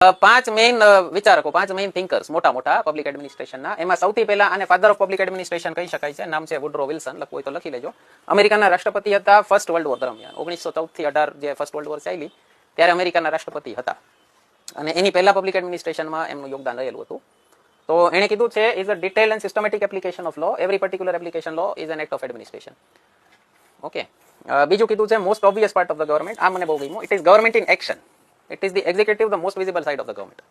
પાંચ મેઇન વિચારકો, પાંચ main thinkers મોટા મોટા પબ્લિક એડમિનિસ્ટ્રેશનના. એમાં સૌથી પહેલા આને ફાધર ઓફ પબ્લિક એડમિનિસ્ટ્રેશન કહી શકાય છે. નામ છે વુડરો વિલ્સન. લખવું હોય તો લખી લેજો. અમેરિકાના રાષ્ટ્રપતિ હતા ફર્સ્ટ વર્લ્ડ વોર દરમિયાન. 1914 થી 18 જે ફર્સ્ટ વર્લ્ડ વોર ચાલી ત્યારે અમેરિકાના રાષ્ટ્રપતિ હતા અને એની પહેલા પબ્લિક એડમિનિસ્ટ્રેશનમાં એમનું યોગદાન રહેલું હતું. તો એણે કીધું છે is a detailed and systematic application of law. Every particular application law is an act of administration. Okay. બીજું કીધું છે most obvious part of the government. આ મને બહુ ગમ્યું. It is government in action. It is the executive, the most visible side of the government.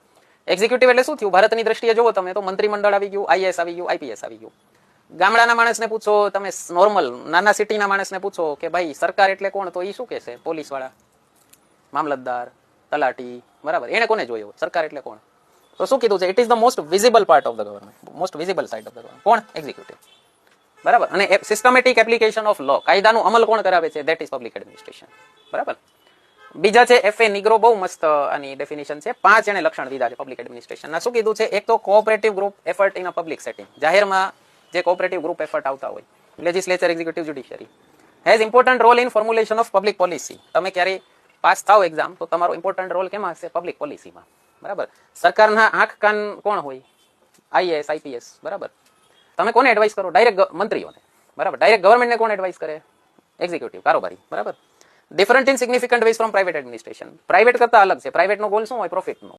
Executive એટલે શું થયું? ભારતની દ્રષ્ટિએ જોવો તમે તો મંત્રીમંડળ આવી ગયું, આઈએએસ આવી ગયું, આઈપીએસ આવી ગયું. ગામડાના માણસને પૂછો તમે, નોર્મલ નાના સિટીના માણસને પૂછો કે ભાઈ સરકાર એટલે કોણ, તો એ શું કહેશે? પોલીસ વાળા, મામલતદાર, તલાટી, બરાબર. એને કોને જોયો સરકાર એટલે કોણ? તો શું કીધું છે? It is the most visible part of the government, most visible side of the government. કોણ? એક્ઝિક્યુટિવ, બરાબર. અને સિસ્ટમેટિક એપ્લિકેશન ઓફ લો, કાયદાનું અમલ કોણ કરાવે છે? ધેટ ઇઝ પબ્લિક એડમિનિસ્ટ્રેશન, બરાબર. બીજા છે એફ એ નિગ્રો, બહુ મસ્ત આની ડેફિનેશન છે. 5 એને લક્ષણ દીધા છે પબ્લિક એડમિનિસ્ટ્રેશનના. શું કીધું છે? એક તો cooperative group effort in a public setting. જાહેરમાં જે કોઓપરેટિવ ગ્રુપ એફર્ટ આવતા હોય, legislature, executive, judiciary, has important role in formulation of public policy. તમે ક્યારેય પાસ થાવ એક્ઝામ તો તમારો ઇમ્પોર્ટન્ટ રોલ કેમાં હશે? પબ્લિક પોલિસીમાં, બરાબર. સરકારના આંખ કાન કોણ હોય? આઈએએસ, આઈપીએસ, બરાબર. તમે કોને એડવાઇસ કરો? ડાયરેક્ટ મંત્રીઓને, બરાબર. ડાયરેક્ટ ગવર્મેન્ટને કોણ એડવાઇસ કરે? એક્ઝિક્યુટિવ, કારોબારી, બરાબર. Different in significant ways from private administration. Private કરતા અલગ છે. પ્રાઇવેટનો ગોલ શું હોય? પ્રોફિટનો.